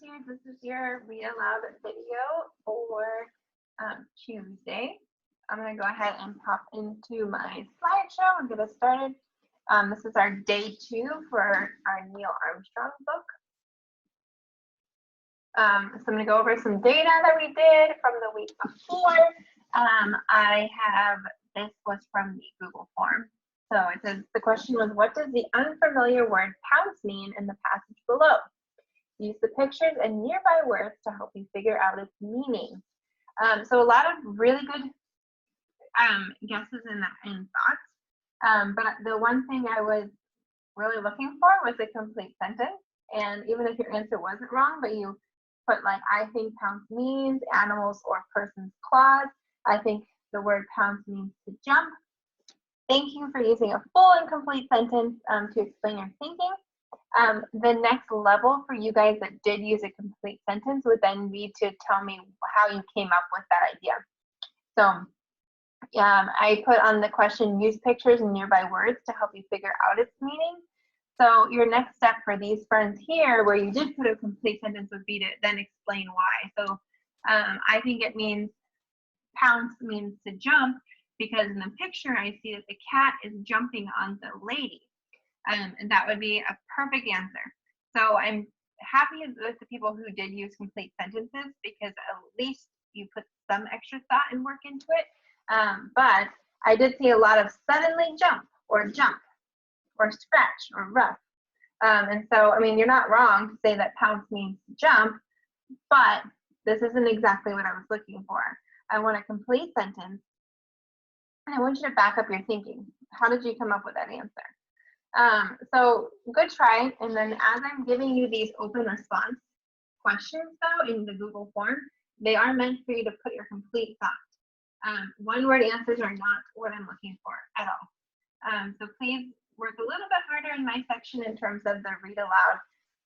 Series. This is your Read Aloud video for Tuesday. I'm going to go ahead and pop into my slideshow and get us started. This is our day 2 for our Neil Armstrong book. So I'm going to go over some data that we did from the week before. This was from the Google form. So it says, the question was, what does the unfamiliar word pounce mean in the passage below? Use the pictures and nearby words to help you figure out its meaning. So a lot of really good guesses and thoughts. But the one thing I was really looking for was a complete sentence. And even if your answer wasn't wrong, but you put like, I think pounce means animals or person's claws. I think the word pounce means to jump. Thank you for using a full and complete sentence to explain your thinking. The next level for you guys that did use a complete sentence would then be to tell me how you came up with that idea. So I put on the question, use pictures and nearby words to help you figure out its meaning. So your next step for these friends here, where you did put a complete sentence, would be to then explain why. So I think it means, pounce means to jump, because in the picture I see that the cat is jumping on the lady. And that would be a perfect answer. So I'm happy with the people who did use complete sentences, because at least you put some extra thought and work into it. But I did see a lot of suddenly jump or scratch or rough. And so, I mean, you're not wrong to say that pounce means jump, but this isn't exactly what I was looking for. I want a complete sentence, and I want you to back up your thinking. How did you come up with that answer? So good try. And then as I'm giving you these open response questions though in the Google form, they are meant for you to put your complete thought. One word answers are not what I'm looking for at all. So please work a little bit harder in my section in terms of the read aloud.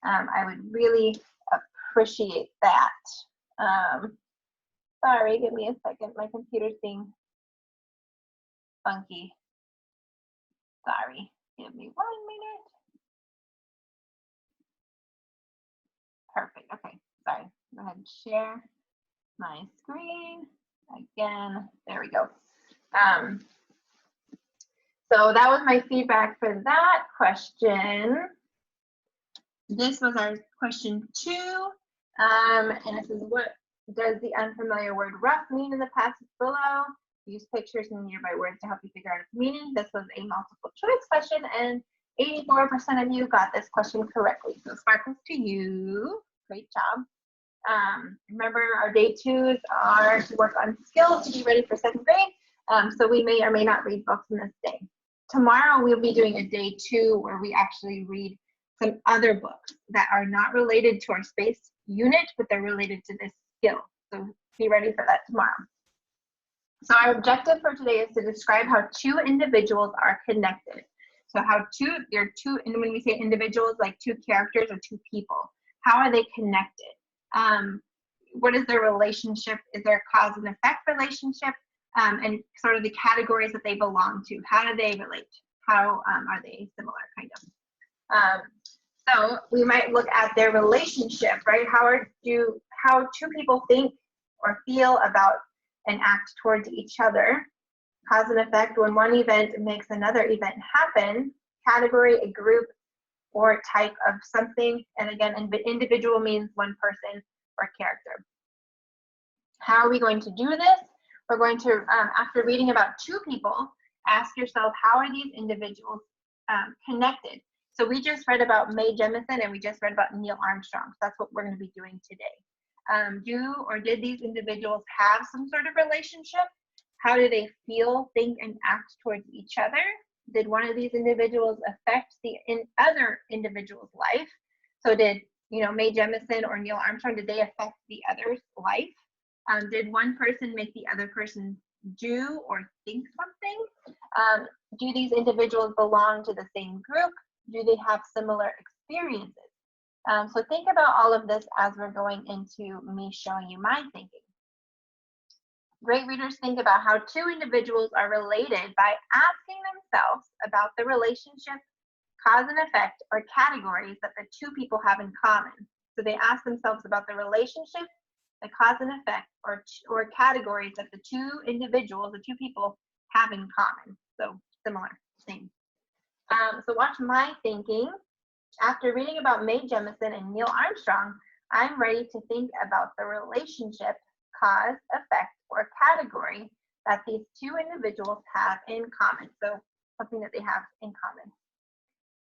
I would really appreciate that. Sorry, give me a second. My computer's being funky. Sorry. Give me 1 minute. Perfect. Okay. Sorry. Go ahead and share my screen again. There we go. So that was my feedback for that question. This was our question 2. And it says, what does the unfamiliar word rough mean in the passage below? Use pictures and nearby words to help you figure out its meaning. This was a multiple choice question, and 84% of you got this question correctly. So sparkles to you. Great job. Remember, our day 2s are to work on skills to be ready for 2nd grade. So we may or may not read books in this day. Tomorrow we'll be doing a day 2 where we actually read some other books that are not related to our space unit, but they're related to this skill. So be ready for that tomorrow. So our objective for today is to describe how 2 individuals are connected. So how and when we say individuals, like 2 characters or 2 people, how are they connected? What is their relationship? Is there a cause and effect relationship? And sort of the categories that they belong to. How do they relate? How are they similar, kind of? So we might look at their relationship, right? How 2 people think or feel about and act towards each other. Cause and effect, when one event makes another event happen. Category, a group or type of something. And again, individual means one person or character. How are we going to do this? We're going to, after reading about 2 people, ask yourself, how are these individuals connected? So we just read about Mae Jemison and we just read about Neil Armstrong. So that's what we're going to be doing today. Did these individuals have some sort of relationship? How do they feel, think, and act towards each other? Did one of these individuals affect the other individual's life? So did Mae Jemison or Neil Armstrong, did they affect the other's life? Did one person make the other person do or think something? Do these individuals belong to the same group? Do they have similar experiences? So think about all of this as we're going into me showing you my thinking. Great readers think about how 2 individuals are related by asking themselves about the relationship, cause and effect, or categories that the 2 people have in common. So they ask themselves about the relationship, the cause and effect, or categories that the two individuals, the two people, have in common. So similar, same. So watch my thinking. After reading about Mae Jemison and Neil Armstrong, I'm ready to think about the relationship, cause, effect, or category that these two individuals have in common. So something that they have in common.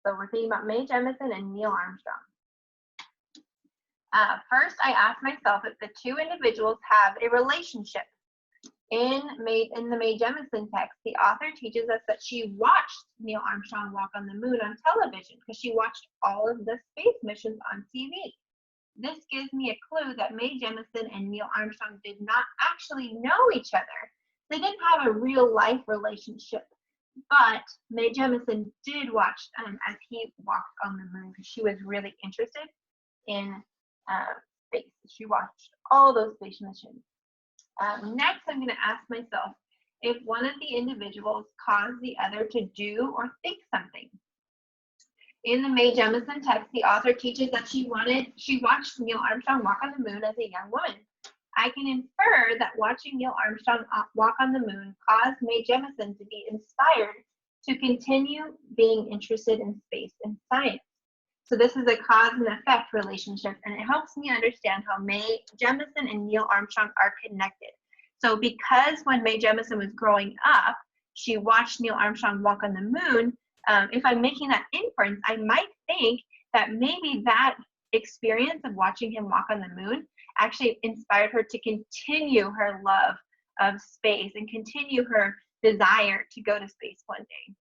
So we're thinking about Mae Jemison and Neil Armstrong. First, I asked myself if the two individuals have a relationship. In the Mae Jemison text, the author teaches us that she watched Neil Armstrong walk on the moon on television because she watched all of the space missions on TV. This gives me a clue that Mae Jemison and Neil Armstrong did not actually know each other. They didn't have a real life relationship, but Mae Jemison did watch as he walked on the moon because she was really interested in space. She watched all those space missions. Next, I'm going to ask myself if one of the individuals caused the other to do or think something. In the Mae Jemison text, the author teaches that she watched Neil Armstrong walk on the moon as a young woman. I can infer that watching Neil Armstrong walk on the moon caused Mae Jemison to be inspired to continue being interested in space and science. So this is a cause and effect relationship, and it helps me understand how Mae Jemison and Neil Armstrong are connected. So because when Mae Jemison was growing up, she watched Neil Armstrong walk on the moon, if I'm making that inference, I might think that maybe that experience of watching him walk on the moon actually inspired her to continue her love of space and continue her desire to go to space one day.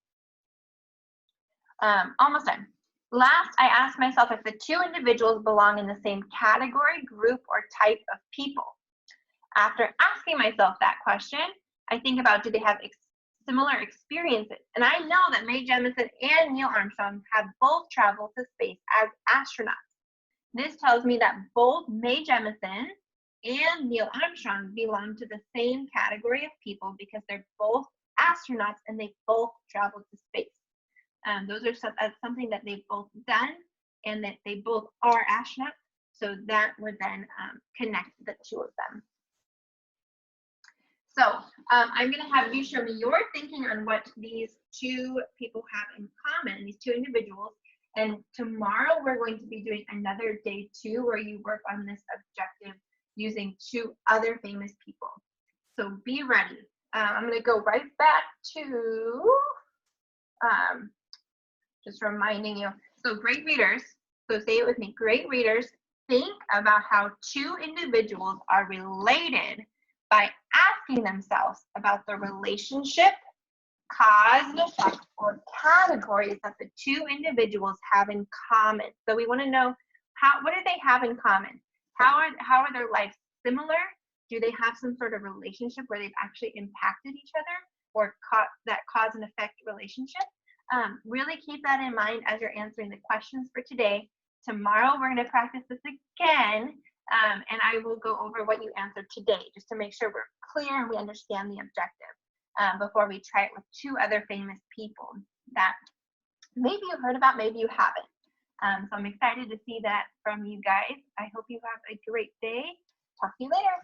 Almost done. Last, I asked myself if the two individuals belong in the same category, group, or type of people. After asking myself that question, I think about, do they have similar experiences? And I know that Mae Jemison and Neil Armstrong have both traveled to space as astronauts. This tells me that both Mae Jemison and Neil Armstrong belong to the same category of people because they're both astronauts and they both traveled to space. Those are something that they've both done and that they both are astronauts. So that would then connect the two of them. So I'm going to have you show me your thinking on what these two people have in common, these two individuals. And tomorrow we're going to be doing another day 2 where you work on this objective using 2 other famous people. So be ready. I'm going to go right back to just reminding you. So great readers, so say it with me, great readers think about how 2 individuals are related by asking themselves about the relationship, cause and effect, or categories that the 2 individuals have in common. So we want to know what do they have in common? How are their lives similar? Do they have some sort of relationship where they've actually impacted each other or that cause and effect relationship? Really keep that in mind as you're answering the questions for today. Tomorrow we're going to practice this again, and I will go over what you answered today just to make sure we're clear and we understand the objective before we try it with 2 other famous people that maybe you've heard about, maybe you haven't. So I'm excited to see that from you guys. I hope you have a great day. Talk to you later.